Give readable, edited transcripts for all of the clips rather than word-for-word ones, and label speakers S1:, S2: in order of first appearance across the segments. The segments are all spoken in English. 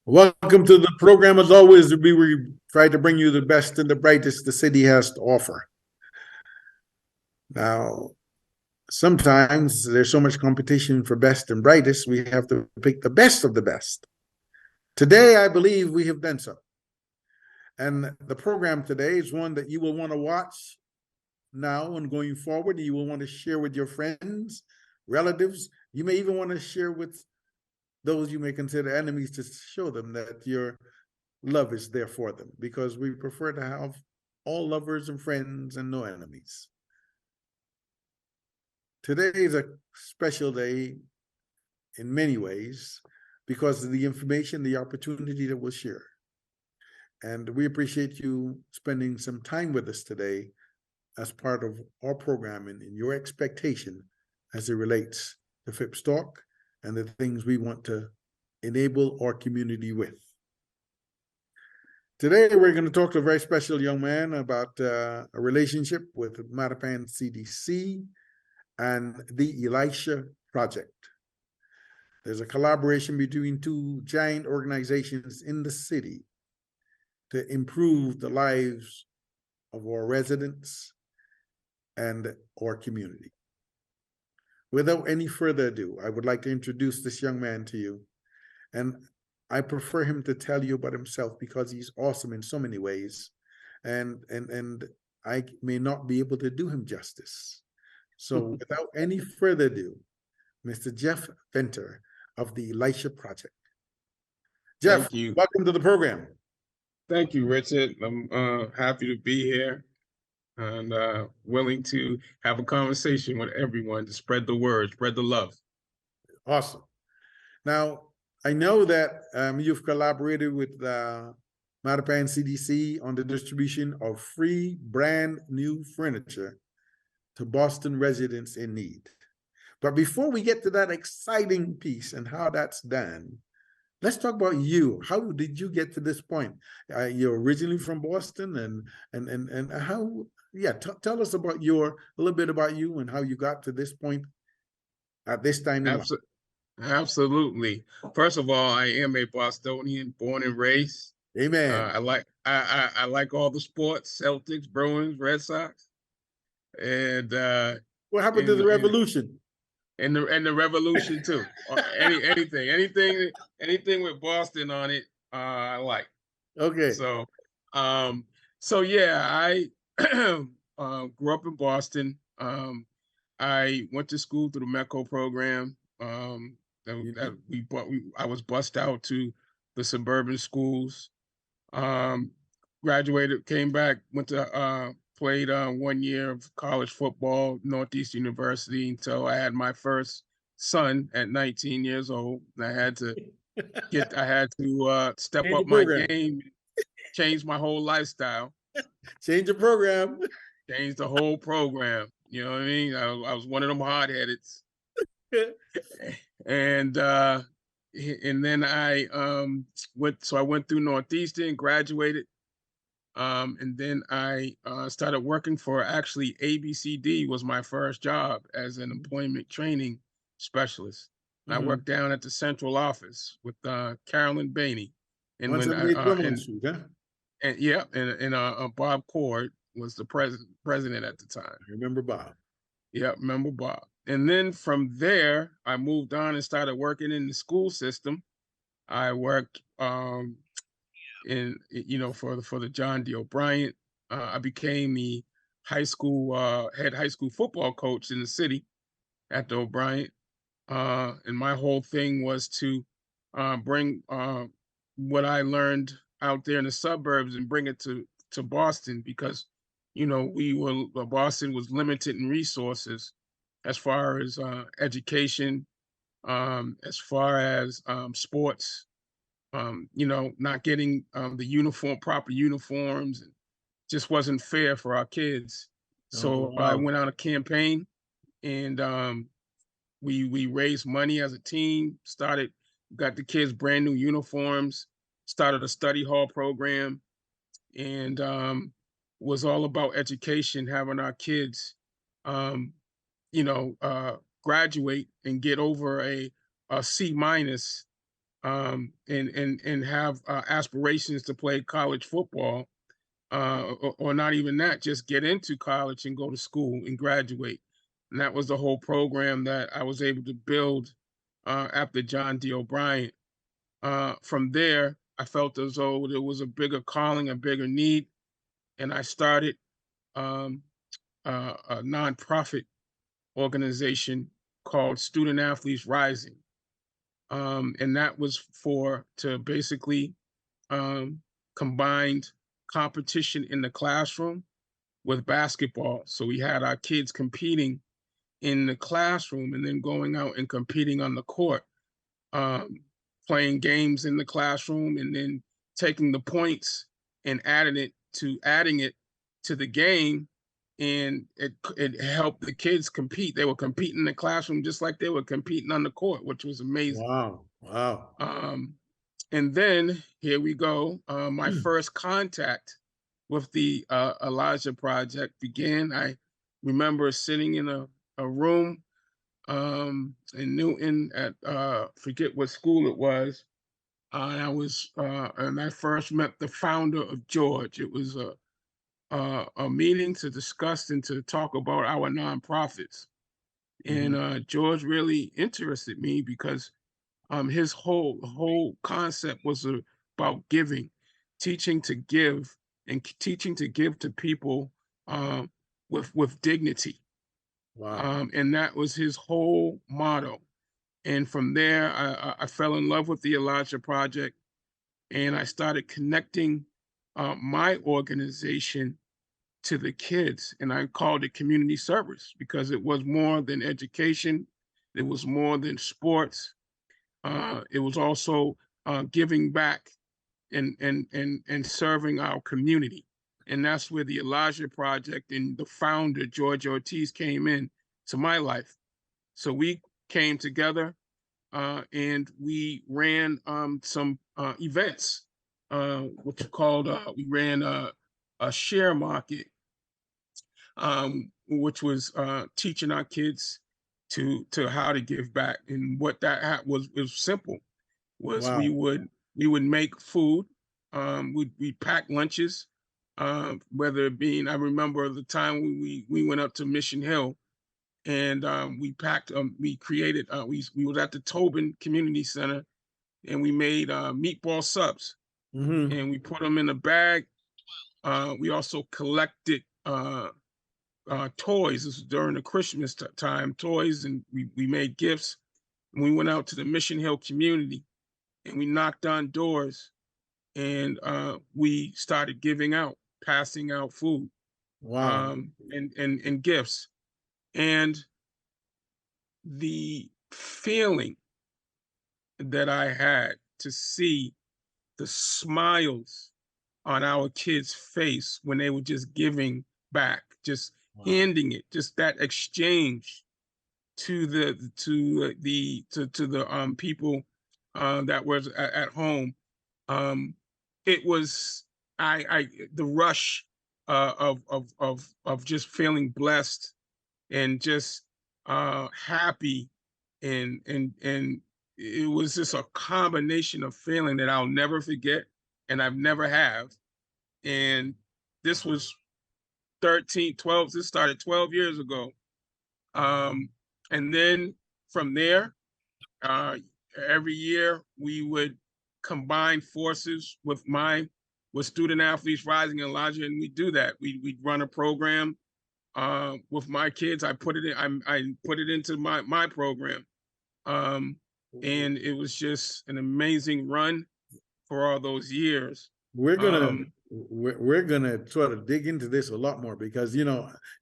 S1: Welcome to the program. As always, we try to bring you the best and the brightest the city has to offer. Now, sometimes there's so much competition for best and brightest, we have to pick the best of the best. Today, I believe we have done so. And the program today is one that you will want to watch now and going forward. You will want to share with your friends, relatives. You may even want to share with those you may consider enemies to show them that your love is there for them, because we prefer to have all lovers and friends and no enemies. Today is a special day in many ways because of the information, the opportunity that we'll share. And we appreciate you spending some time with us today as part of our programming and your expectation as it relates to FIPS Talk and the things we want to enable our community with. Today, we're going to talk to a very special young man about a relationship with Mattapan CDC and the Elisha Project. There's a collaboration between two giant organizations in the city to improve the lives of our residents and our community. Without any further ado, I would like to introduce this young man to you. And I prefer him to tell you about himself because he's awesome in so many ways. And I may not be able to do him justice. So without any further ado, Mr. Jeff Venter of the Elisha Project. Jeff,
S2: Thank you.
S1: welcome to the program.
S2: Thank you, Richard. I'm happy to be here and willing to have a conversation with everyone to spread the word, spread the love.
S1: Awesome. Now, I know that you've collaborated with Mattapan CDC on the distribution of free brand new furniture to Boston residents in need. But before we get to that exciting piece and how that's done, let's talk about you. How did you get to this point? You're originally from Boston, and how? Yeah, tell us about a little bit about you and how you got to this point at this time in life.
S2: Absolutely. First of all, I am a Bostonian, born and raised.
S1: Amen.
S2: I like all the sports: Celtics, Bruins, Red Sox, and
S1: What happened to the revolution?
S2: And the revolution too. Anything with Boston on it, I like.
S1: Okay.
S2: So yeah, I grew up in Boston. I went to school through the MECO program. I was bused out to the suburban schools. Graduated, came back, went to played 1 year of college football, Northeast University, until I had my first son at 19 years old. I had to step up my game, change my whole lifestyle.
S1: Change the program.
S2: Change the whole program. You know what I mean? I was one of them hard-headeds. And then I went through Northeastern, graduated. And then I started working for, actually, ABCD was my first job as an employment training specialist. I worked down at the central office with Carolyn Bainey. And Bob Cord was the president at the time.
S1: I remember Bob.
S2: Yeah, remember Bob. And then from there, I moved on and started working in the school system. I worked for the John D. O'Brien. I became the head high school football coach in the city at the O'Brien. And my whole thing was to bring what I learned out there in the suburbs and bring it to Boston, because Boston was limited in resources as far as education, as far as sports. Not getting the proper uniforms, and just wasn't fair for our kids. So I went on a campaign, and we raised money as a team, got the kids brand new uniforms, started a study hall program, and was all about education, having our kids, graduate and get over a C minus and have aspirations to play college football, or not even that, just get into college and go to school and graduate. And that was the whole program that I was able to build after John D. O'Brien. From there, I felt as though there was a bigger calling, a bigger need, and I started um, a nonprofit organization called Student Athletes Rising. And that was to basically um, combined competition in the classroom with basketball. So we had our kids competing in the classroom and then going out and competing on the court, um, playing games in the classroom and then taking the points and adding it to the game. And it helped the kids compete. They were competing in the classroom just like they were competing on the court, which was amazing.
S1: Wow. Wow.
S2: And then here we go. My first contact with the Elijah Project began. I remember sitting in a room in Newton at forget what school it was. And I first met the founder of George. It was a meeting to discuss and to talk about our nonprofits.
S1: Mhm.
S2: And George really interested me because his whole concept was about giving, teaching to give, and teaching to give to people with dignity.
S1: Wow.
S2: And that was his whole motto. And from there, I fell in love with the Elijah Project, and I started connecting my organization to the kids, and I called it community service because it was more than education, it was more than sports, it was also giving back and serving our community. And that's where the Elijah Project and the founder, George Ortiz, came in to my life. So we came together and we ran some events, which are called, we ran a share market, which was teaching our kids to how to give back. And what that was simple. Was
S1: Wow.
S2: we would make food, we'd pack lunches, whether it being, I remember the time we went up to Mission Hill and we created, we was at the Tobin Community Center and we made meatball subs
S1: Mhm.
S2: and we put them in a bag. We also collected toys. This was during the Christmas time, toys, and we made gifts. And we went out to the Mission Hill community and we knocked on doors and we started giving out, passing out food
S1: Wow.
S2: and gifts. And the feeling that I had to see the smiles on our kids' face when they were just giving back, just
S1: Wow.
S2: handing it, just that exchange to the people that was at home. Um, it was I the rush of just feeling blessed and just happy and it was just a combination of feeling that I'll never forget and I've never have. And this was 12. This started 12 years ago. Um, and then from there, uh, every year we would combine forces with Student Athletes Rising in Elijah, and we do that. We'd run a program with my kids. I put it into my program, um, and it was just an amazing run for all those years.
S1: We're gonna
S2: Um,
S1: we're gonna sort of dig into this a lot more because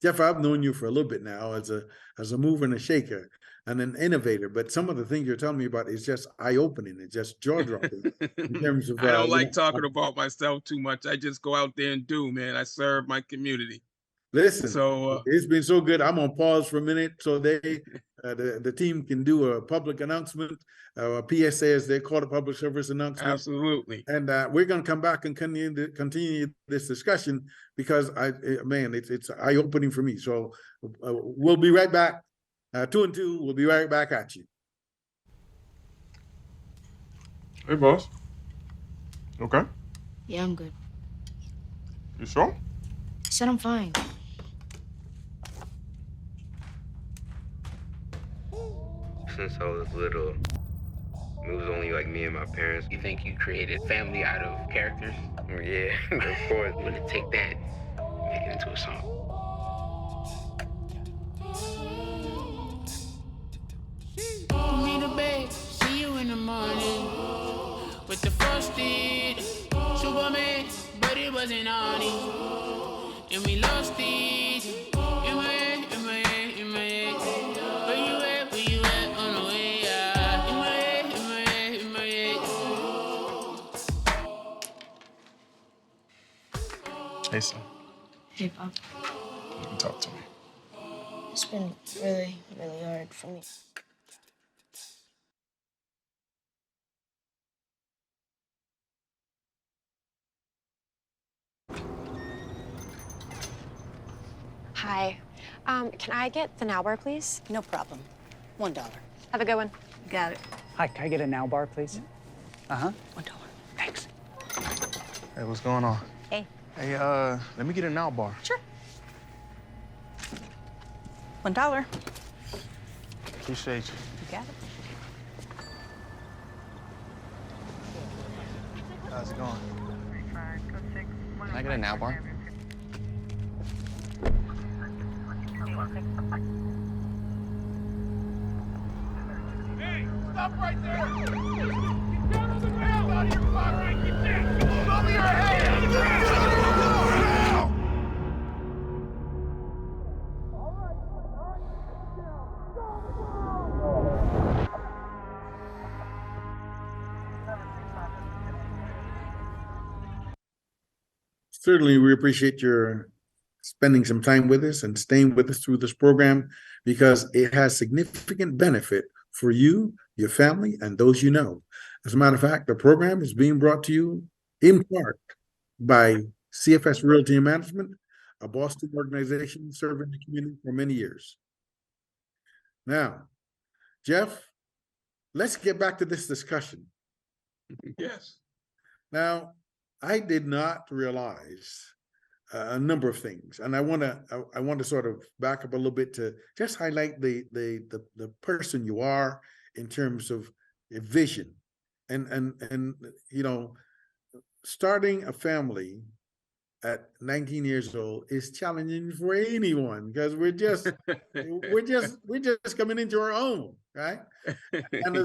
S1: Jeff, I've known you for a little bit now as a mover and a shaker and an innovator. But some of the things you're telling me about is just eye opening. It's just jaw dropping in terms of
S2: I don't like talking about myself too much. I just go out there and do, man. I serve my community.
S1: Listen,
S2: So
S1: it's been so good. I'm gonna pause for a minute so the team can do a public announcement, a PSA as they call it, public service announcement.
S2: absolutely.
S1: And we're going to come back and continue this discussion because it's eye opening for me. So we'll be right back. 2 and 2. We'll be right back at you.
S3: Hey, boss. Okay.
S4: Yeah, I'm good.
S3: You sure?
S4: I said I'm fine.
S5: Since I was little, it was only like me and my parents.
S6: You think you created family out of characters?
S5: Yeah, of course.
S6: I'm gonna take that, make it into a song.
S7: Put me to bed, see you in the morning. With the frosted Superman, but it wasn't on it. And we lost it. In my head, in my head, in my head. Where you at? Where you at? On the way out. In my head, in my head, in my head.
S3: Hey, son.
S4: Hey, Pop.
S3: You can talk to me.
S4: It's been really, really hard for me.
S8: Hi. Can I get the now bar, please?
S9: No problem. $1.
S8: Have a good one.
S9: Got it.
S10: Hi, can I get a now bar, please? Uh-huh.
S9: $1.
S10: Thanks.
S3: Hey, what's going on?
S9: Hey.
S3: Hey, let me get a now bar.
S9: Sure. $1.
S3: Appreciate you.
S9: You got it.
S3: How's it going? Can I get a now bar?
S7: Hey, stop right there! Get down on the ground! Out of your car, right? Get down! Show me your hand!
S1: Certainly, we appreciate your spending some time with us and staying with us through this program because it has significant benefit for you, your family, and those you know. As a matter of fact, the program is being brought to you in part by CFS Realty and Management, a Boston organization serving the community for many years. Now, Jeff, let's get back to this discussion.
S2: Yes.
S1: Now, I did not realize a number of things, and I want to sort of back up a little bit to just highlight the person you are in terms of a vision, and you know, starting a family at 19 years old is challenging for anyone because we're just coming into our own, right? And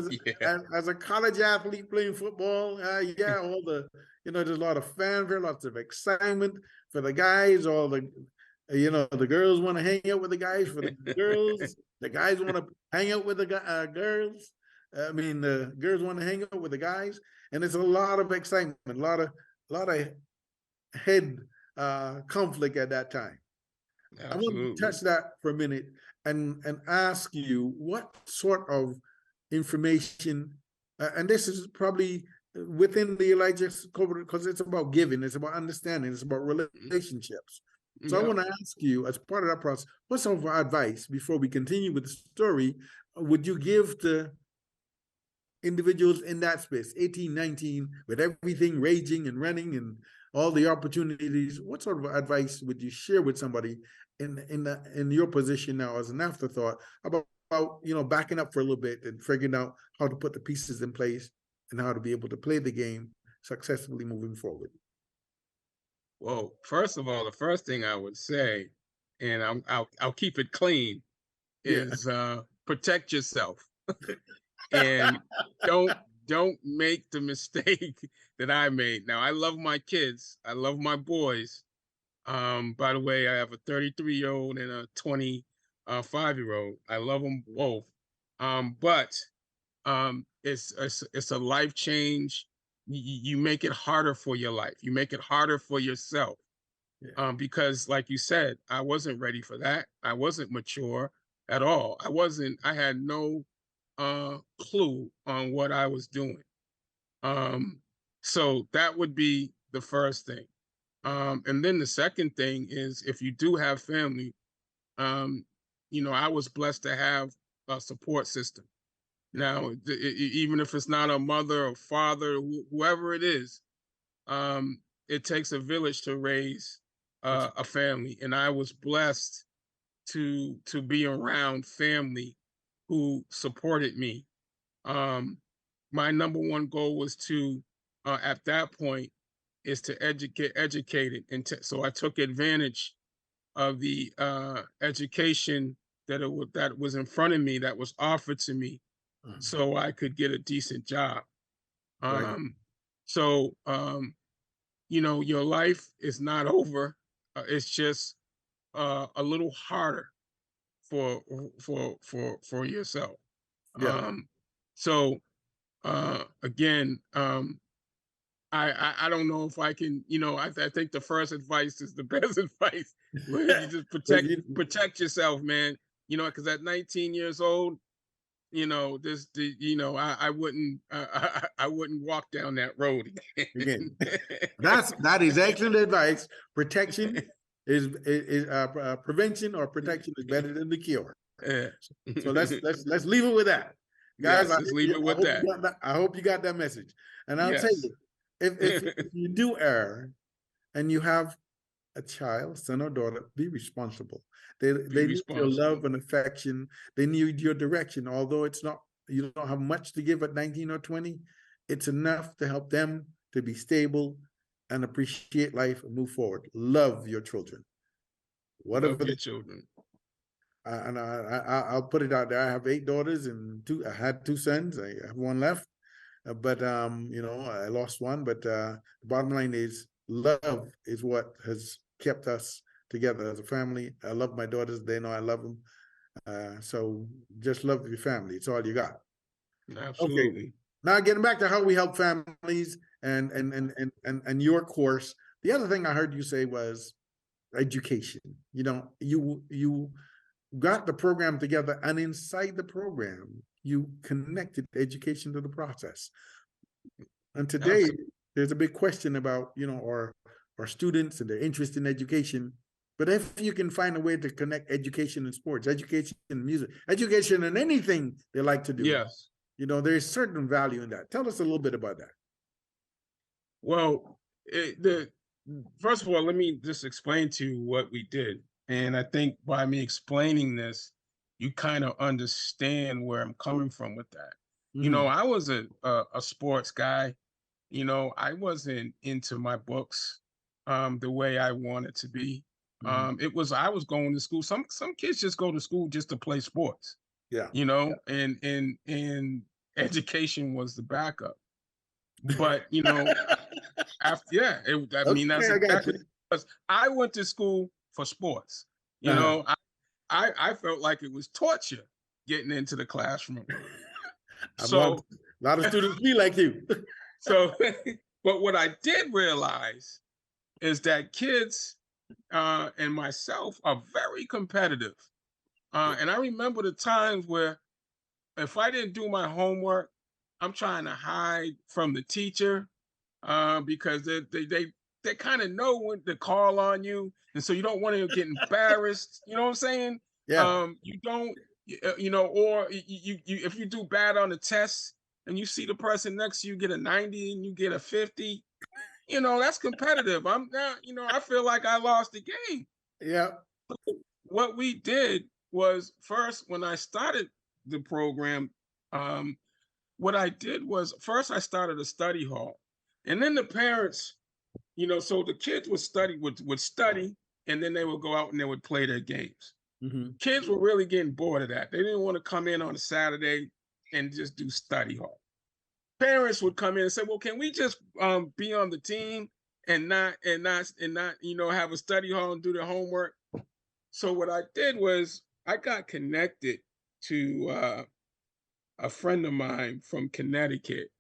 S2: Yeah.
S1: as a college athlete playing football, yeah, all the there's a lot of fanfare, lots of excitement for the guys. All the the girls want to hang out with the guys. For the girls, the guys want to hang out with the girls. I mean, the girls want to hang out with the guys, and it's a lot of excitement, a lot of head conflict at that time.
S2: Absolutely.
S1: I want to touch that for a minute and ask you what sort of information, and this is probably within the Elijah cover because it's about giving, it's about understanding, it's about relationships. So I want to ask you, as part of that process, what sort of advice before we continue with the story would you give to individuals in that space, 18, 19, with everything raging and running and all the opportunities? What sort of advice would you share with somebody in your position now as an afterthought about backing up for a little bit and figuring out how to put the pieces in place and how to be able to play the game successfully moving forward?
S2: Well, first of all, the first thing I would say, and I'll keep it clean,
S1: Yeah.
S2: is protect yourself and don't make the mistake that I made. Now, I love my kids. I love my boys. By the way, I have a 33-year-old and a 25-year-old. I love them both. But it's a life change. You make it harder for your life. You make it harder for yourself.
S1: Yeah.
S2: Because like you said, I wasn't ready for that. I wasn't mature at all. I had no clue on what I was doing. So that would be the first thing. And then the second thing is if you do have family, I was blessed to have a support system. Now, even if it's not a mother or father, whoever it is, it takes a village to raise a family. And I was blessed to be around family who supported me. My number one goal was to, at that point, is to educate it. And so I took advantage of the education that was in front of me, that was offered to me, so I could get a decent job.
S1: Right.
S2: So, you know, your life is not over. It's just a little harder for yourself.
S1: Yeah.
S2: So again, I don't know if I can, you know, I think the first advice is the best advice, where you just
S1: But you-
S2: protect yourself, man. You know, because at 19 years old, you know, I wouldn't I wouldn't walk down that road again.
S1: Again, that is excellent advice. Protection is prevention or protection is better than the cure.
S2: Yeah.
S1: So let's leave it with that, guys.
S2: Yes, let's leave it with that.
S1: I hope you got that message. And I'll tell
S2: Yes.
S1: you, if you do err, and you have a child, son or daughter, be responsible. They need your love and affection. They need your direction. Although it's not, you don't have much to give at 19 or 20, it's enough to help them to be stable and appreciate life and move forward. Love your children. Whatever
S2: Love your children.
S1: And I'll put it out there. I have 8 daughters and I had 2 sons. I have 1 left, but you know, I lost 1. But the bottom line is, love is what has kept us together as a family. I love my daughters; they know I love them. So just love your family. It's all you got.
S2: Absolutely.
S1: Okay. Now getting back to how we help families and your course. The other thing I heard you say was education. You know, you got the program together, and inside the program, you connected education to the process. And today, there's a big question about, you know, our students and their interest in education. But if you can find a way to connect education and sports, education and music, education and anything they like to do,
S2: yes,
S1: you know, there's certain value in that. Tell us a little bit about that.
S2: Well, first of all, let me just explain to you what we did. And I think by me explaining this, you kind of understand where I'm coming from with that. You know, I was a sports guy. You know, I wasn't into my books the way I wanted to be. I was going to school. Some kids just go to school just to play sports.
S1: Yeah.
S2: You know, and education was the backup. But you know, after I mean, that's exactly, because I went to school for sports. You know, I felt like it was torture getting into the classroom. So
S1: a lot of students feel like you.
S2: So, but what I did realize is that kids and myself are very competitive. And I remember the times where if I didn't do my homework, I'm trying to hide from the teacher because they kind of know when to call on you, and so you don't want to get embarrassed. You know what I'm saying?
S1: Yeah.
S2: You don't, you know, or you if you do bad on the test and you see the person next to you get a 90 and you get a 50, you know, that's competitive. I'm not, you know, I feel like I lost the game.
S1: Yeah.
S2: What we did was, first, when I started the program, what I did was, first I started a study hall, and then the parents, you know, so the kids would study, and then they would go out and they would play their games. Kids were really getting bored of that. They didn't want to come in on a Saturday and just do study hall. Parents would come in and say, "Well, can we just be on the team and not you know, have a study hall and do their homework?" So what I did was I got connected to a friend of mine from Connecticut.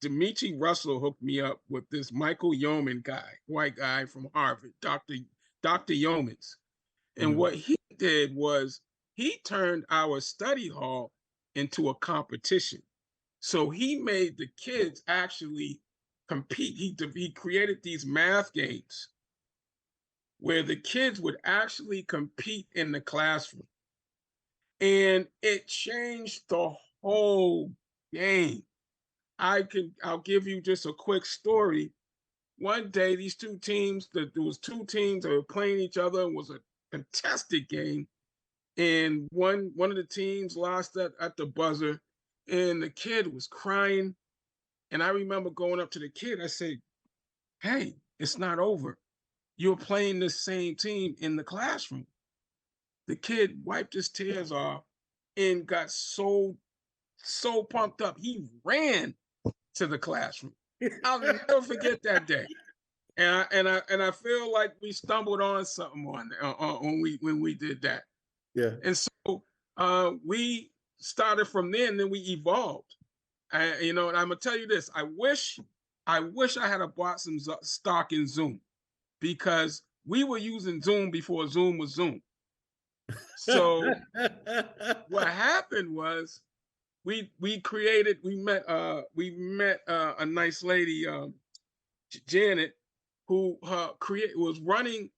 S2: Dimitri Russell hooked me up with this Michael Yeoman guy, white guy from Harvard, Dr. Yeomans. And what he did was he turned our study hall into a competition. So he made the kids actually compete. He created these math games where the kids would actually compete in the classroom. And it changed the whole game. I'll give you just a quick story. One day, these two teams, there was two teams that were playing each other. It was a contested game. And one of the teams lost at the buzzer, and the kid was crying. And I remember going up to the kid. I said, "Hey, it's not over. You're playing the same team in the classroom." The kid wiped his tears off and got so pumped up. He ran to the classroom. I'll never forget that day. And I feel like we stumbled on something when we did that.
S1: Yeah.
S2: And so we started from there, and then we evolved. And I'm gonna tell you this: I wish I had bought some stock in Zoom, because we were using Zoom before Zoom was Zoom. So what happened was we met a nice lady, Janet, who was running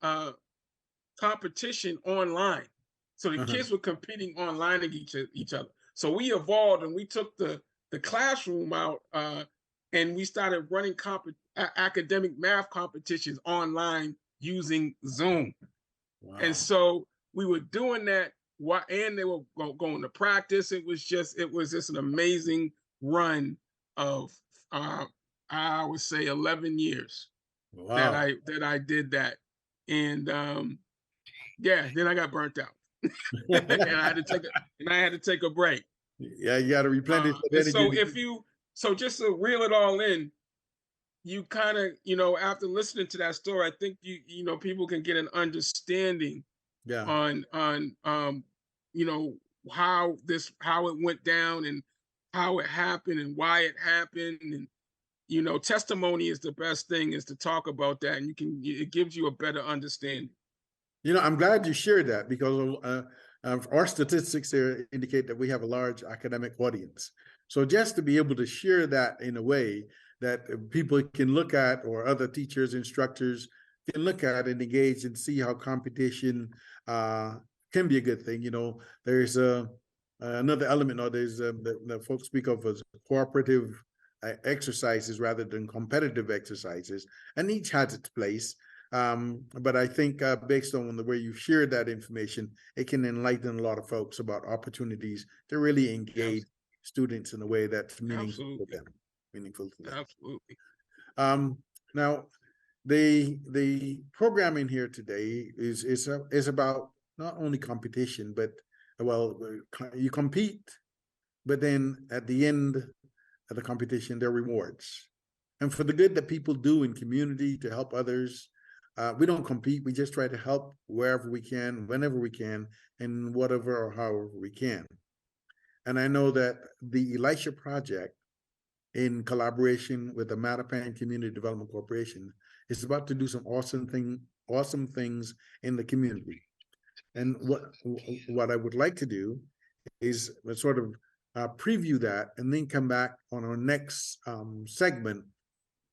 S2: competition online. So the kids were competing online against each other. So we evolved, and we took the classroom out, and we started running academic math competitions online using Zoom.
S1: Wow.
S2: And so we were doing that, and they were going to practice. It was just an amazing run of I would say 11 years.
S1: Wow.
S2: that I did that. And then I got burnt out. and I had to take a break.
S1: Yeah, you got to replenish that energy.
S2: So just to reel it all in, you kind of, after listening to that story, I think people can get an understanding on how it went down, and how it happened, and why it happened. And testimony is the best thing, is to talk about that, and it gives you a better understanding.
S1: I'm glad you shared that, because our statistics there indicate that we have a large academic audience. So just to be able to share that in a way that people can look at, or other teachers, instructors can look at and engage and see how competition can be a good thing. There's another element, or there's that folks speak of as cooperative exercises rather than competitive exercises, and each has its place. But I think based on the way you shared that information, it can enlighten a lot of folks about opportunities to really engage students in a way that's meaningful to them.
S2: Absolutely.
S1: Now, the programming here today is about not only competition, but you compete, but then at the end of the competition, there are rewards. And for the good that people do in community to help others, we don't compete. We just try to help wherever we can, whenever we can, and whatever or however we can. And I know that the Elisha Project, in collaboration with the Mattapan Community Development Corporation, is about to do some awesome things in the community. And what I would like to do is sort of preview that, and then come back on our next segment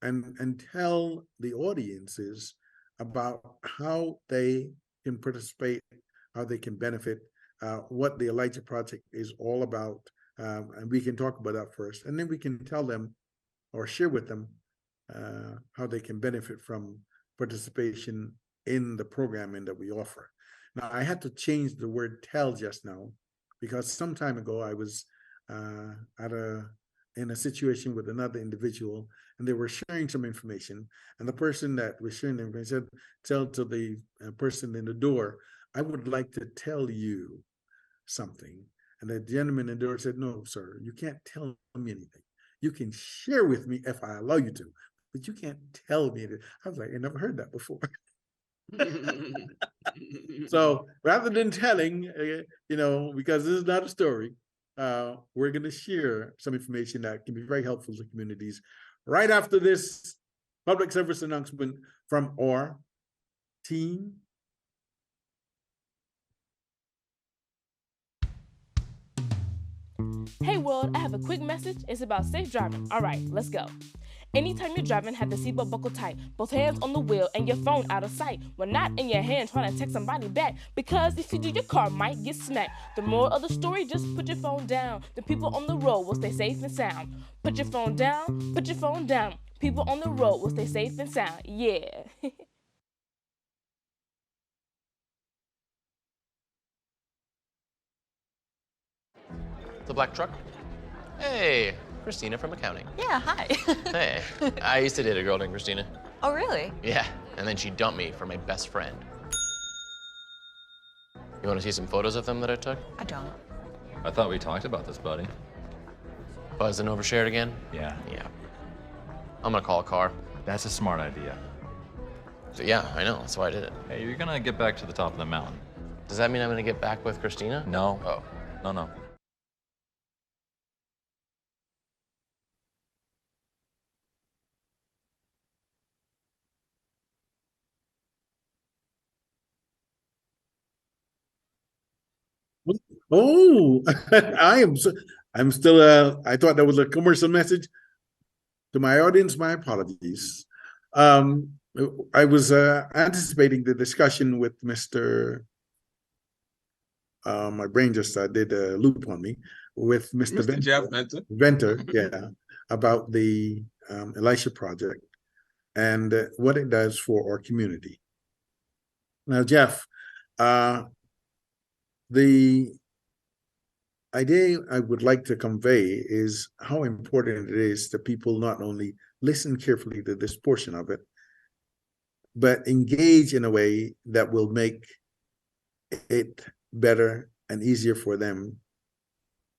S1: and tell the audiences about how they can participate, how they can benefit, what the Elisha Project is all about. And we can talk about that first, and then we can tell them or share with them how they can benefit from participation in the programming that we offer. Now, I had to change the word "tell" just now, because some time ago I was in a situation with another individual, and they were sharing some information, and the person that was sharing the information said, tell to the person in the door, "I would like to tell you something." And the gentleman in the door said, "No, sir, you can't tell me anything. You can share with me if I allow you to, but you can't tell me anything." I was like, I never heard that before. So rather than telling, because this is not a story, we're going to share some information that can be very helpful to communities right after this public service announcement from our team.
S11: Hey world, I have a quick message. It's about safe driving. All right, let's go. Anytime you're driving, have the seatbelt buckle tight. Both hands on the wheel and your phone out of sight. When not in your hand, trying to text somebody back. Because if you do, your car might get smacked. The moral of the story, just put your phone down. The people on the road will stay safe and sound. Put your phone down, put your phone down. People on the road will stay safe and sound. Yeah.
S12: The black truck? Hey, Christina from accounting.
S9: Yeah, hi.
S12: Hey, I used to date a girl named Christina.
S9: Oh, really?
S12: Yeah, and then she dumped me for my best friend. You want to see some photos of them that I took?
S9: I don't.
S13: I thought we talked about this, buddy.
S12: Buzzed and overshared again?
S13: Yeah.
S12: Yeah. I'm gonna call a car.
S13: That's a smart idea.
S12: So yeah, I know, that's why I did it.
S13: Hey, you're gonna get back to the top of the mountain.
S12: Does that mean I'm gonna get back with Christina?
S13: No.
S12: Oh.
S13: No.
S1: Oh, I'm still, I thought that was a commercial message. To my audience, my apologies. I was anticipating the discussion with Mr. My brain just did a loop on me with Mr.
S2: Jeff Venter.
S1: Venter, yeah, about the Elisha project and what it does for our community. Now, Jeff, the idea I would like to convey is how important it is that people not only listen carefully to this portion of it, but engage in a way that will make it better and easier for them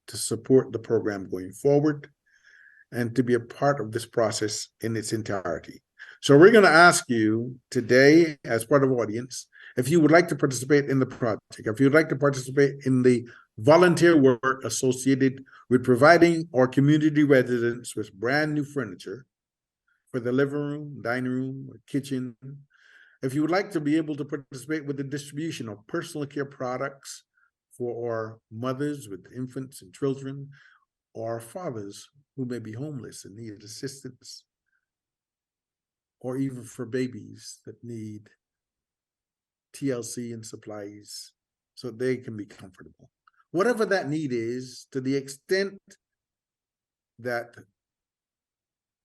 S1: to support the program going forward and to be a part of this process in its entirety. So we're going to ask you today, as part of audience, if you would like to participate in the project, if you'd like to participate in the volunteer work associated with providing our community residents with brand new furniture for the living room, dining room, or kitchen. If you would like to be able to participate with the distribution of personal care products for our mothers with infants and children, or fathers who may be homeless and need assistance, or even for babies that need TLC and supplies so they can be comfortable. Whatever that need is, to the extent that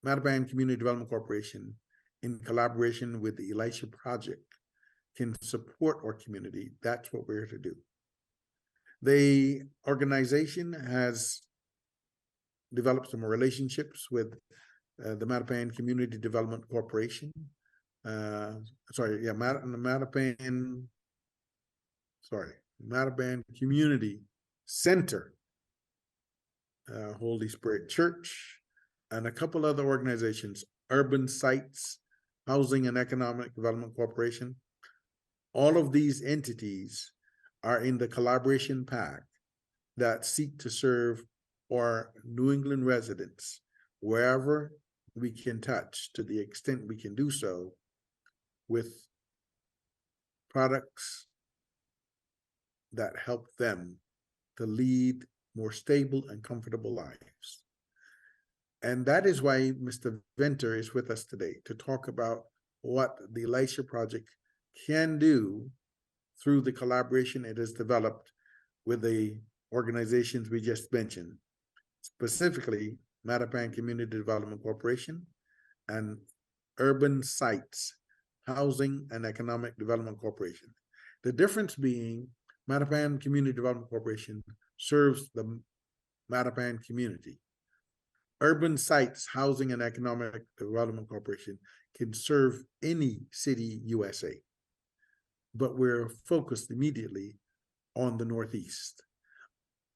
S1: Mattapan Community Development Corporation, in collaboration with the Elisha Project, can support our community, that's what we're here to do. The organization has developed some relationships with the Mattapan Community Development Corporation. Mattapan Community Center, Holy Spirit Church, and a couple other organizations, Urban Sites, Housing and Economic Development Corporation. All of these entities are in the collaboration pact that seek to serve our New England residents wherever we can touch, to the extent we can do so, with products that help them to lead more stable and comfortable lives. And that is why Mr. Venter is with us today, to talk about what the Elisha Project can do through the collaboration it has developed with the organizations we just mentioned, specifically Mattapan Community Development Corporation and Urban Sites, Housing and Economic Development Corporation. The difference being Mattapan Community Development Corporation serves the Mattapan community. Urban Sites, Housing and Economic Development Corporation can serve any city USA, but we're focused immediately on the Northeast.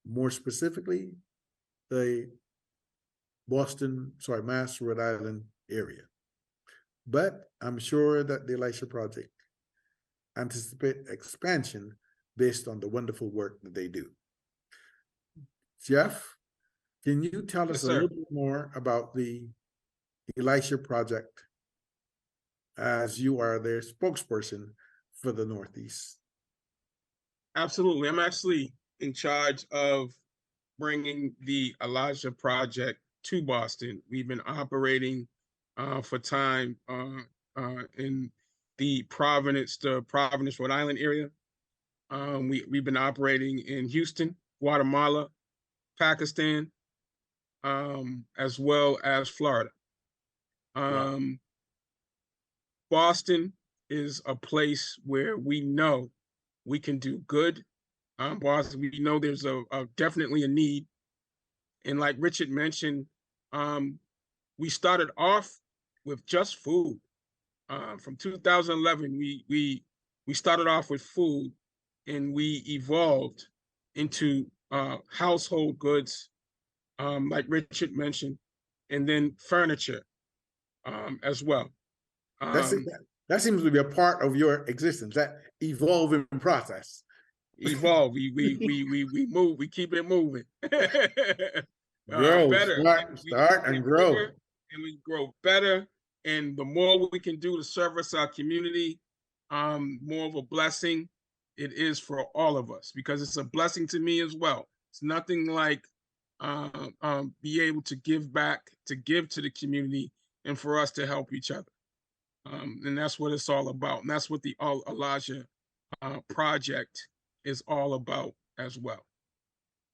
S1: More specifically, the Mass, Rhode Island area. But I'm sure that the Elisha Project anticipate expansion based on the wonderful work that they do. Jeff, can you tell us a little bit more about the Elisha Project, as you are their spokesperson for the Northeast?
S2: Absolutely. I'm actually in charge of bringing the Elisha Project to Boston. We've been operating for time in the Providence, Rhode Island area. We've been operating in Houston, Guatemala, Pakistan, as well as Florida. Boston is a place where we know we can do good. Boston, we know there's definitely a need. And like Richard mentioned, we started off with just food. From 2011, we started off with food, and we evolved into household goods, like Richard mentioned, and then furniture as well.
S1: That seems to be a part of your existence, that evolving process.
S2: Evolve. We move. We keep it moving.
S1: Grow,
S2: better.
S1: start and grow.
S2: And we grow better. And the more we can do to service our community, more of a blessing it is for all of us, because it's a blessing to me as well. It's nothing like be able to give back, to give to the community, and for us to help each other. And that's what it's all about. And that's what the Elijah project is all about as well.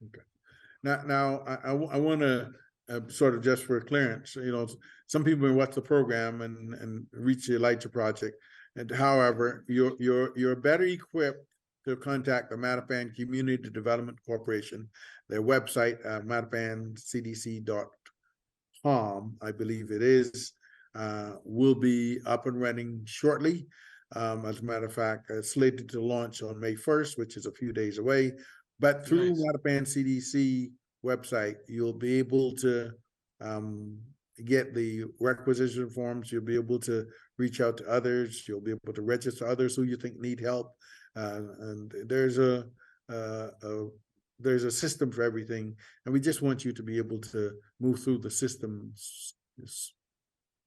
S1: Okay. Now I want to sort of, just for clearance, some people may watch the program and reach the Elijah project, and however, you're better equipped to contact the Mattapan Community Development Corporation. Their website, mattapancdc.com, I believe it is, will be up and running shortly. As a matter of fact, slated to launch on May 1st, which is a few days away. But through Mattapan CDC website, you'll be able to get the requisition forms. You'll be able to reach out to others. You'll be able to register others who you think need help. And there's a system for everything. And we just want you to be able to move through the system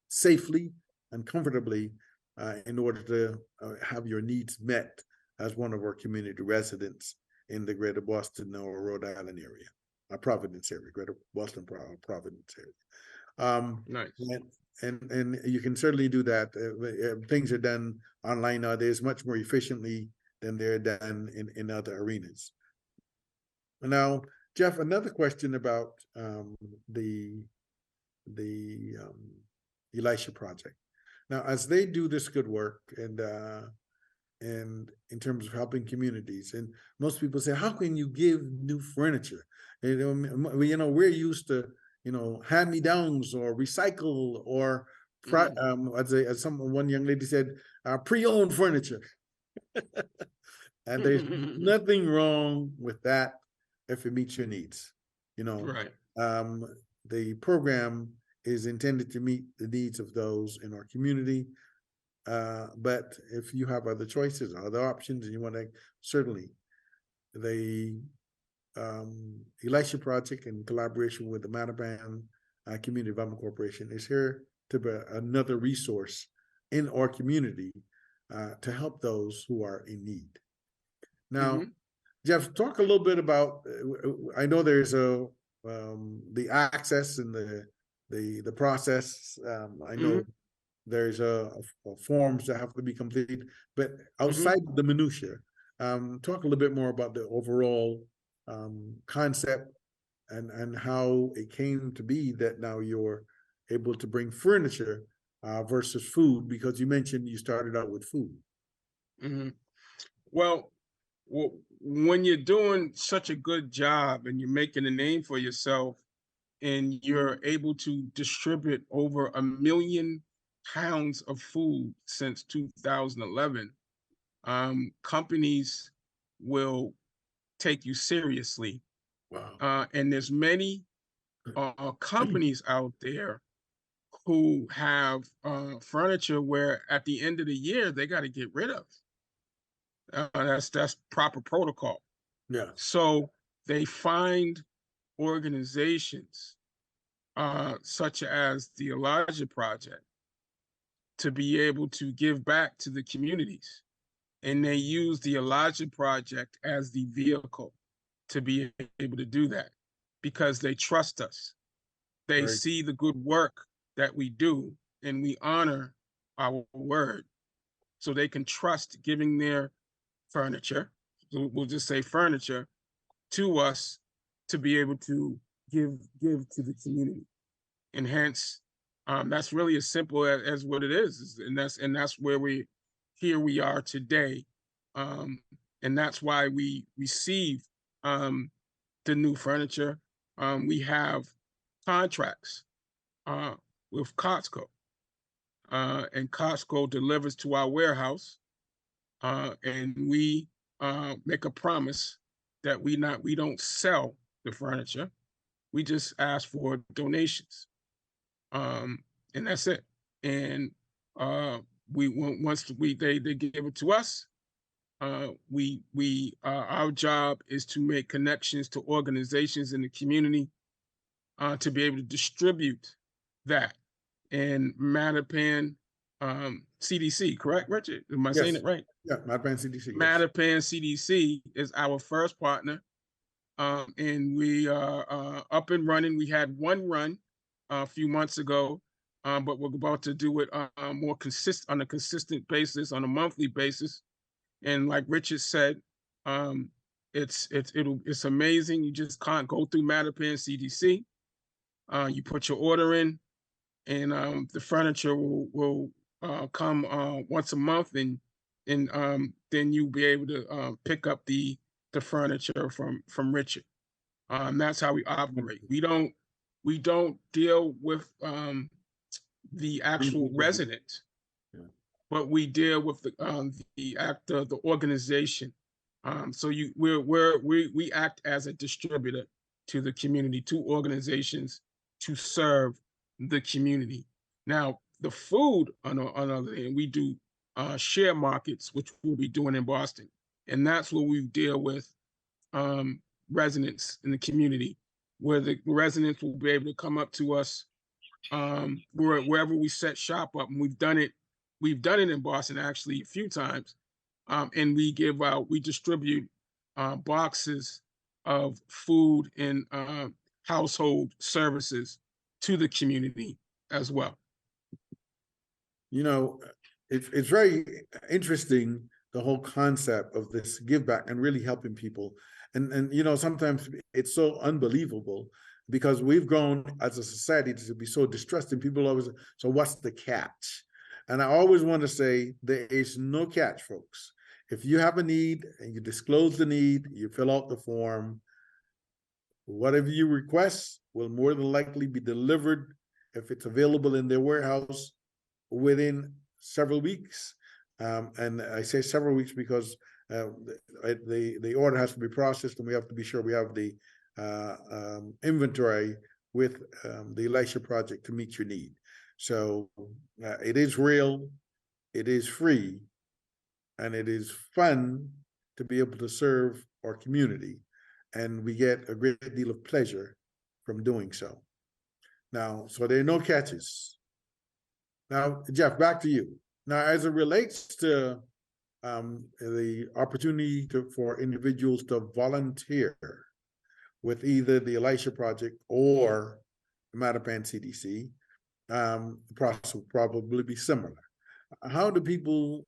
S1: safely and comfortably, in order to have your needs met as one of our community residents in the greater Boston or Rhode Island area, Providence area, greater Boston, Providence area.
S2: Nice.
S1: And you can certainly do that. Things are done online nowadays much more efficiently than they're done in other arenas. Now, Jeff, another question about the Elisha project. Now, as they do this good work, and in terms of helping communities, and most people say, how can you give new furniture? We're used to, hand-me-downs or recycle, or as one young lady said, pre-owned furniture. And there's nothing wrong with that if it meets your needs.
S2: Right.
S1: The program is intended to meet the needs of those in our community. But if you have other choices, other options, and you want to, certainly, the Elisha Project, in collaboration with the Mattapan Community Development Corporation, is here to be another resource in our community to help those who are in need. Now, Jeff, talk a little bit about, I know there's the access and the process. I know there's forms that have to be completed, but outside of the minutia, talk a little bit more about the overall concept and how it came to be that now you're able to bring furniture versus food, because you mentioned you started out with food.
S2: Well, when you're doing such a good job and you're making a name for yourself, and you're able to distribute over 1 million pounds of food since 2011, companies will take you seriously.
S1: Wow.
S2: And there's many companies out there who have furniture where at the end of the year they got to get rid of. That's proper protocol.
S1: Yeah.
S2: So they find organizations such as the Elijah Project to be able to give back to the communities. And they use the Elijah Project as the vehicle to be able to do that, because they trust us. They see the good work that we do, and we honor our word, so they can trust giving their furniture, so we'll just say furniture, to us to be able to give to the community. And hence, that's really as simple as what it is. And that's where we are today. And that's why we receive the new furniture. We have contracts with Costco, and Costco delivers to our warehouse, and we make a promise that we don't sell the furniture. We just ask for donations, and that's it. And once they give it to us, our job is to make connections to organizations in the community, to be able to distribute that. And Mattapan CDC, correct, Richard? Am I saying it right?
S1: Yeah, Mattapan CDC. Yes.
S2: Mattapan CDC is our first partner, and we are up and running. We had one run a few months ago, but we're about to do it on a consistent basis, on a monthly basis. And like Richard said, it's amazing. You just can't go through Mattapan CDC. You put your order in, and the furniture will come once a month, and then you'll be able to pick up the furniture from Richard. That's how we operate. We don't deal with the actual resident, but we deal with the organization. So we act as a distributor to the community, to organizations, to serve the community. Now, the food on the other hand, we do share markets, which we'll be doing in Boston, and that's where we deal with residents in the community, where the residents will be able to come up to us wherever we set shop up, and we've done it in Boston actually a few times, and we distribute boxes of food and household services to the community as well.
S1: You know, it's very interesting, the whole concept of this give back and really helping people. And you know, sometimes it's so unbelievable because we've grown as a society to be so distressed, and people always, so what's the catch? And I always want to say there is no catch, folks. If you have a need and you disclose the need, you fill out the form, whatever you request will more than likely be delivered, if it's available in their warehouse, within several weeks. And I say several weeks because the order has to be processed, and we have to be sure we have the inventory with the Elisha project to meet your need. So it is real, it is free, and it is fun to be able to serve our community. And we get a great deal of pleasure from doing so. Now, so there are no catches. Now, Jeff, back to you. Now, as it relates to the opportunity for individuals to volunteer with either the Elisha Project or the Mattapan CDC, the process will probably be similar. How do people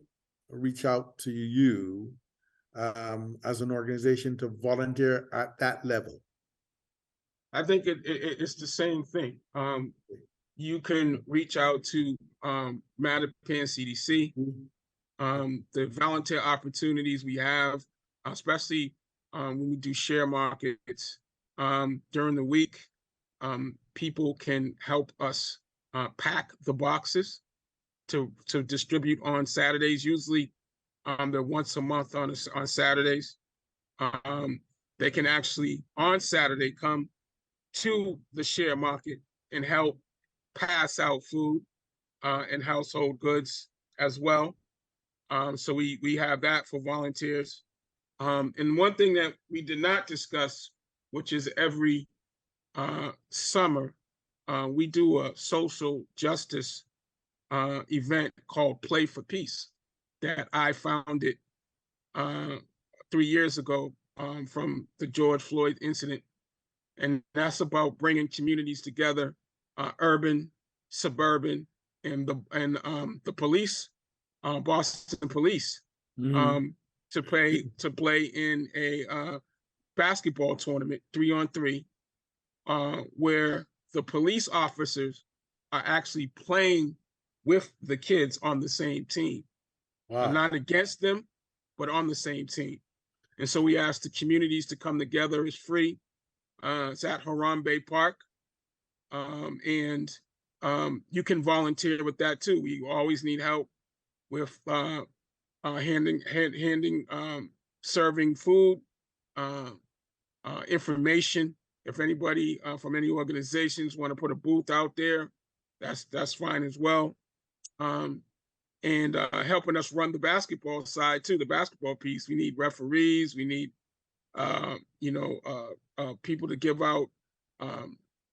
S1: reach out to you as an organization to volunteer at that level?
S2: I think it's the same thing. You can reach out to Mattapan CDC. The volunteer opportunities we have, especially when we do share markets during the week, people can help us pack the boxes to distribute on Saturdays. Usually, they're once a month on Saturdays. They can actually on Saturday come to the share market and help pass out food and household goods as well. So we have that for volunteers. And one thing that we did not discuss, which is every summer, we do a social justice event called Play for Peace that I founded 3 years ago from the George Floyd incident. And that's about bringing communities together, urban, suburban, and the police, Boston Police,
S1: Mhm.
S2: to play in a basketball tournament 3-on-3, where the police officers are actually playing with the kids on the same team,
S1: Wow.
S2: not against them, but on the same team. And so we asked the communities to come together. It's free. It's at Harambe Park. And you can volunteer with that too. We always need help with handing, serving food, information. If anybody from any organizations want to put a booth out there, that's fine as well. And helping us run the basketball side too, the basketball piece. We need referees. We need people to give out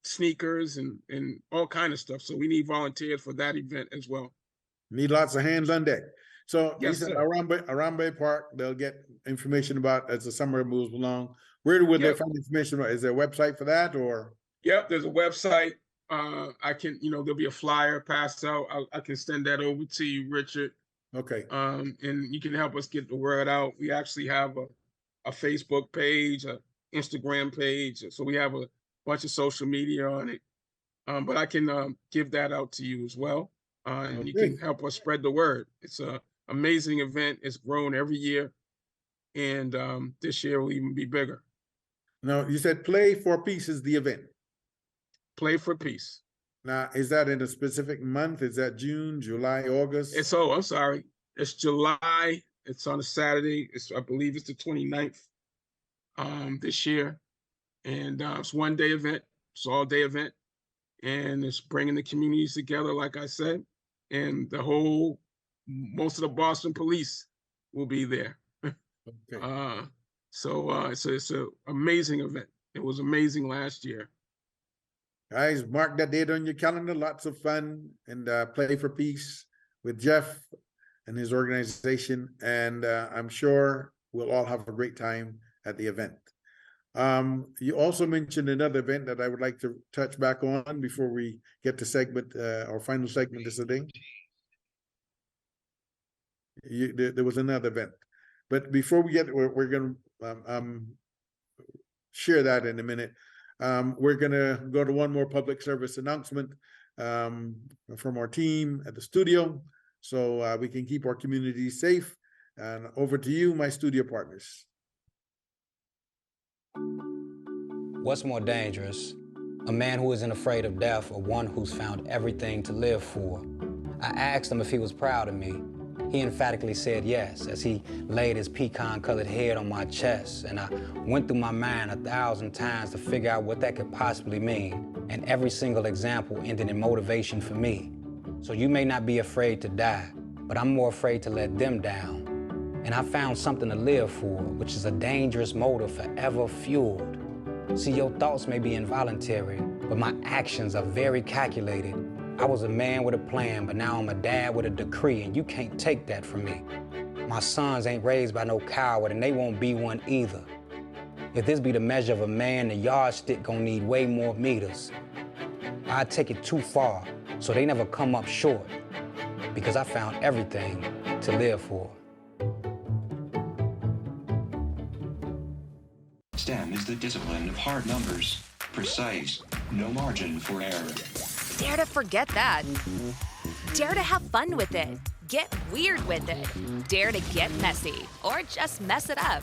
S2: sneakers and all kind of stuff. So we need volunteers for that event as well.
S1: Need lots of hands on deck. So
S2: Yes,
S1: you said
S2: sir.
S1: Harambe Park, they'll get information about as the summer moves along. Where would they
S2: Yep.
S1: find information? Is there a website for that or?
S2: Yep, there's a website. I can, there'll be a flyer passed out. I can send that over to you, Richard.
S1: Okay.
S2: And you can help us get the word out. We actually have a Facebook page, a Instagram page. So we have a bunch of social media on it. But I can give that out to you as well. And you
S1: Okay.
S2: can help us spread the word. It's an amazing event. It's grown every year. And this year will even be bigger.
S1: Now, you said Play for Peace is the event.
S2: Play for Peace.
S1: Now, is that in a specific month? Is that June, July, August?
S2: I'm sorry. It's July. It's on a Saturday. I believe it's the 29th this year. And it's one day event. It's all day event. And it's bringing the communities together, like I said. And most of the Boston Police will be there.
S1: Okay.
S2: It's an amazing event. It was amazing last year.
S1: Guys, mark that date on your calendar. Lots of fun and Play for Peace with Jeff and his organization. And I'm sure we'll all have a great time at the event. You also mentioned another event that I would like to touch back on before we get to our final segment this today. There was another event. But before we get, we're going to share that in a minute. We're going to go to one more public service announcement from our team at the studio so we can keep our community safe. And over to you, my studio partners.
S14: What's more dangerous? A man who isn't afraid of death or one who's found everything to live for? I asked him if he was proud of me. He emphatically said yes, as he laid his pecan-colored head on my chest, and I went through my mind 1,000 times to figure out what that could possibly mean, and every single example ended in motivation for me. So you may not be afraid to die, but I'm more afraid to let them down. And I found something to live for, which is a dangerous motive forever fueled. See, your thoughts may be involuntary, but my actions are very calculated. I was a man with a plan, but now I'm a dad with a decree, and you can't take that from me. My sons ain't raised by no coward, and they won't be one either. If this be the measure of a man, the yardstick gonna need way more meters. I take it too far, so they never come up short, because I found everything to live for.
S15: STEM is the discipline of hard numbers, precise, no margin for error.
S16: Dare to forget that. Dare to have fun with it. Get weird with it. Dare to get messy, or just mess it up.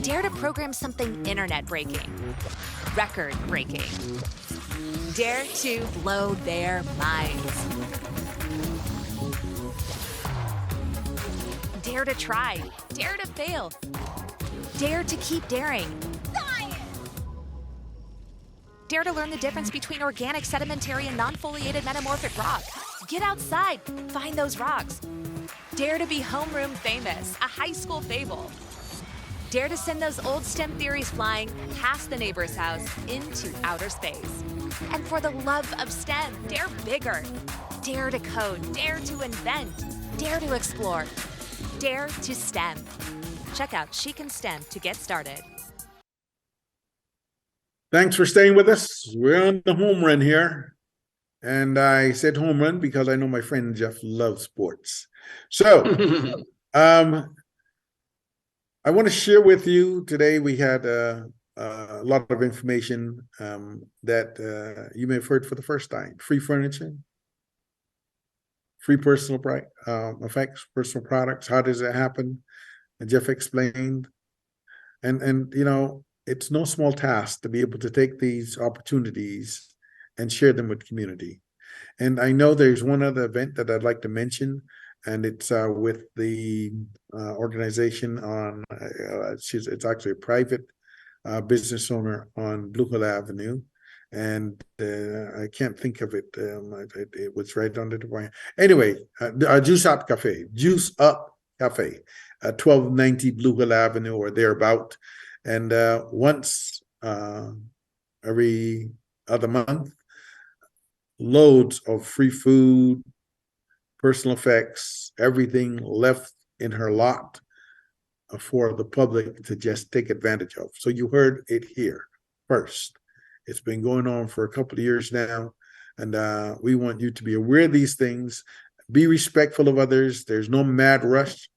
S16: Dare to program something internet-breaking, record-breaking. Dare to blow their minds. Dare to try. Dare to fail. Dare to keep daring. Dare to learn the difference between organic, sedimentary, and non-foliated metamorphic rock. Get outside, find those rocks. Dare to be homeroom famous, a high school fable. Dare to send those old STEM theories flying past the neighbor's house into outer space. And for the love of STEM, dare bigger. Dare to code, dare to invent, dare to explore, dare to STEM. Check out She Can STEM to get started.
S1: Thanks for staying with us. We're on the home run here. And I said home run because I know my friend Jeff loves sports. So I want to share with you today. We had a lot of information that you may have heard for the first time. Free furniture, free personal effects, personal products. How does it happen? And Jeff explained. And you know, it's no small task to be able to take these opportunities and share them with community. And I know there's one other event that I'd like to mention, and it's with the organization on, it's actually a private business owner on Blue Hill Avenue. And I can't think of it. It was right under the point. Anyway, Juice Up Cafe, 1290 Blue Hill Avenue or thereabout. And once every other month, loads of free food, personal effects, everything left in her lot for the public to just take advantage of. So you heard it here first. It's been going on for a couple of years now, and we want you to be aware of these things. Be respectful of others. There's no mad rush.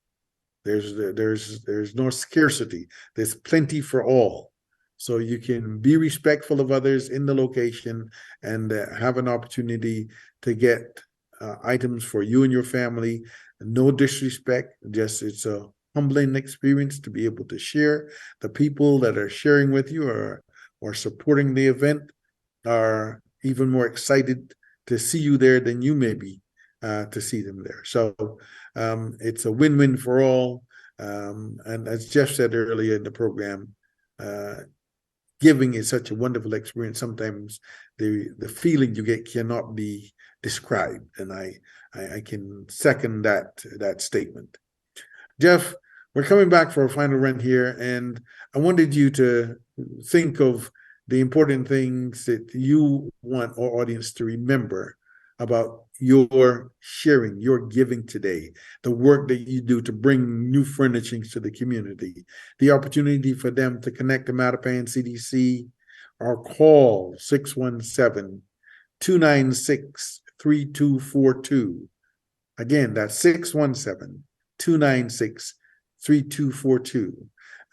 S1: There's no scarcity. There's plenty for all. So you can be respectful of others in the location and have an opportunity to get items for you and your family. No disrespect, just it's a humbling experience to be able to share. The people that are sharing with you or supporting the event are even more excited to see you there than you may be to see them there. So it's a win-win for all. And as Jeff said earlier in the program, giving is such a wonderful experience. Sometimes the feeling you get cannot be described, and I can second that statement. Jeff, we're coming back for a final run here, and I wanted you to think of the important things that you want our audience to remember about your sharing, your giving today, the work that you do to bring new furnishings to the community, the opportunity for them to connect to Mattapan CDC, or call 617-296-3242. Again, that's 617-296-3242.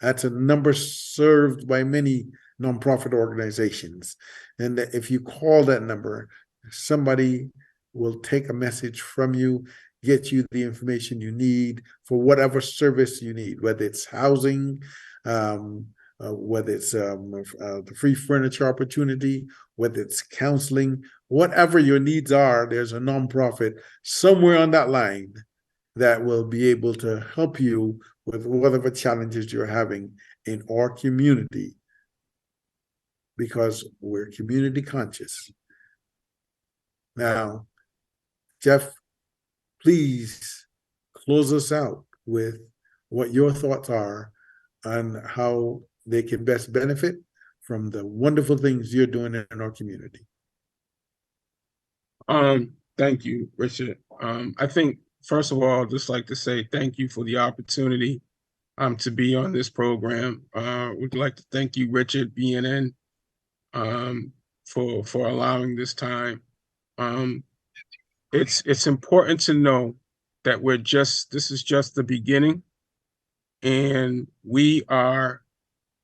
S1: That's a number served by many nonprofit organizations. And if you call that number, somebody will take a message from you, get you the information you need for whatever service you need, whether it's housing, whether it's the free furniture opportunity, whether it's counseling, whatever your needs are, there's a nonprofit somewhere on that line that will be able to help you with whatever challenges you're having in our community, because we're community conscious. Now, Jeff, please close us out with what your thoughts are on how they can best benefit from the wonderful things you're doing in our community.
S2: Thank you, Richard. I think, first of all, I'd just like to say thank you for the opportunity to be on this program. We'd like to thank you, Richard, BNN, for allowing this time. It's important to know that this is just the beginning, and we are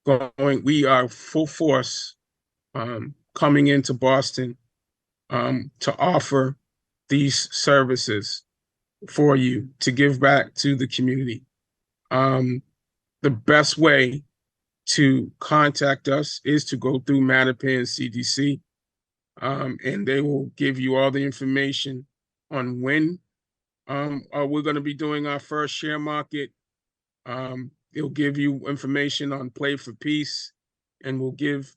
S2: full force coming into Boston to offer these services for you to give back to the community. The best way to contact us is to go through Mattapan CDC, and they will give you all the information on when we're going to be doing our first share market. It'll give you information on Play for Peace, and we'll give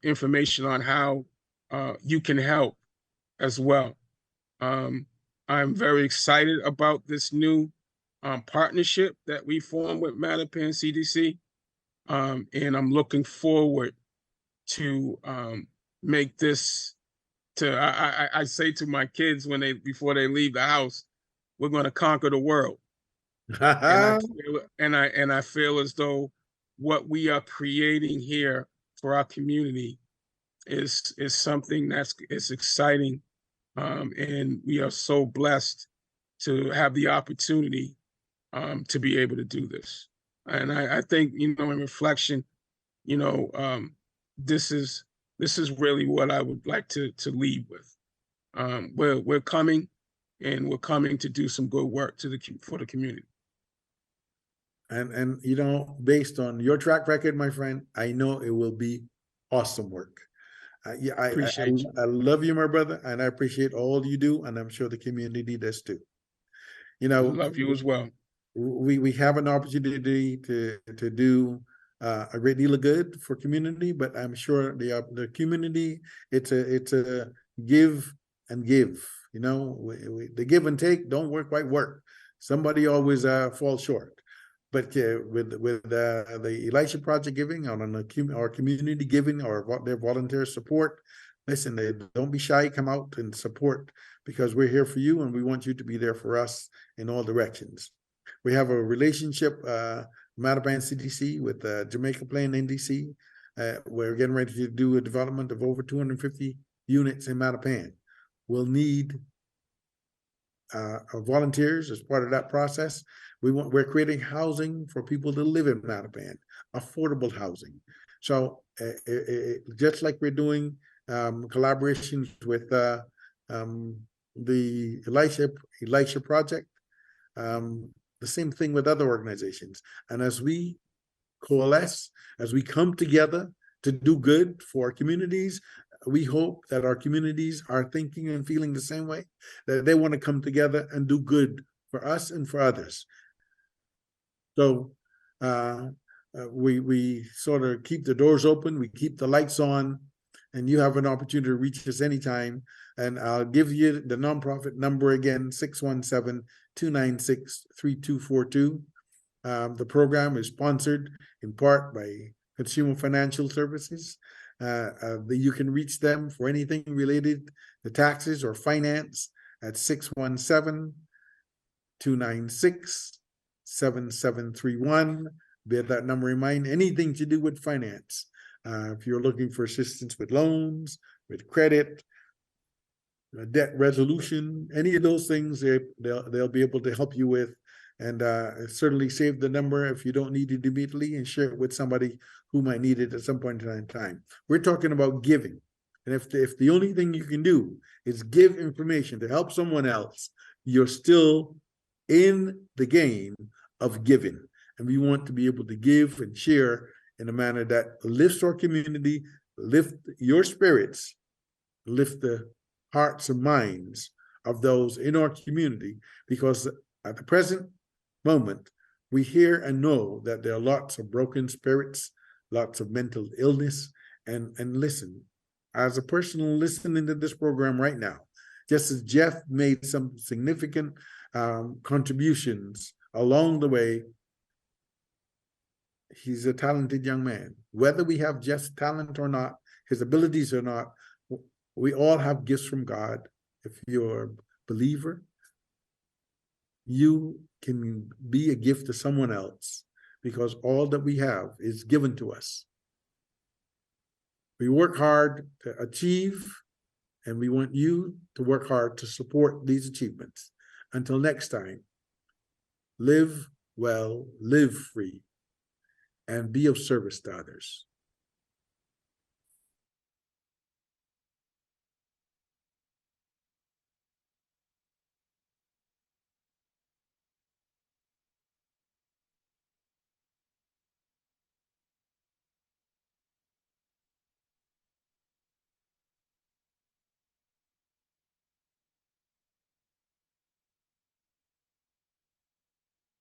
S2: information on how you can help as well. I'm very excited about this new partnership that we formed with Mattapan CDC, and I'm looking forward to make this. I say to my kids before they leave the house, we're going to conquer the world. and I feel as though what we are creating here for our community is something it's exciting And we are so blessed to have the opportunity to be able to do this. And I think, in reflection, this is really what I would like to leave with. We're coming, and we're coming to do some good work for the community.
S1: And based on your track record, my friend, I know it will be awesome work. Yeah,
S2: Appreciate you.
S1: I love you, my brother, and I appreciate all you do, and I'm sure the community does too.
S2: Love you as well.
S1: We have an opportunity to do a great deal of good for community, but I'm sure the community, it's a give and give. The give and take don't quite work. Somebody always falls short. But with the Elisha Project giving, on our community giving, or their volunteer support, listen, don't be shy, come out and support, because we're here for you and we want you to be there for us in all directions. We have a relationship, Mattapan CDC, with Jamaica Plain NDC. We're getting ready to do a development of over 250 units in Mattapan. We'll need volunteers as part of that process. We're creating housing for people to live in Mattapan, affordable housing. So just like we're doing collaborations with the Elisha Project, the same thing with other organizations. And as we coalesce, as we come together to do good for our communities, we hope that our communities are thinking and feeling the same way, that they want to come together and do good for us and for others. So we sort of keep the doors open, we keep the lights on, and you have an opportunity to reach us anytime. And I'll give you the nonprofit number again, 617-296-3242. The program is sponsored in part by Consumer Financial Services. You can reach them for anything related to taxes or finance at 617-296-7731. Bear that number in mind. Anything to do with finance. If you're looking for assistance with loans, with credit, debt resolution, any of those things, they'll be able to help you with. And certainly save the number if you don't need it immediately, and share it with somebody who might need it at some point in time. We're talking about giving. And if the only thing you can do is give information to help someone else, you're still in the game of giving. And we want to be able to give and share in a manner that lifts our community, lift your spirits, lift the hearts and minds of those in our community. Because at the present moment, we hear and know that there are lots of broken spirits, lots of mental illness. And listen, as a person listening to this program right now, just as Jeff made some significant contributions along the way, he's a talented young man. Whether we have Jeff's talent or not, his abilities or not, we all have gifts from God. If you're a believer, you can be a gift to someone else, because all that we have is given to us. We work hard to achieve, and we want you to work hard to support these achievements. Until next time, live well, live free, and be of service to others.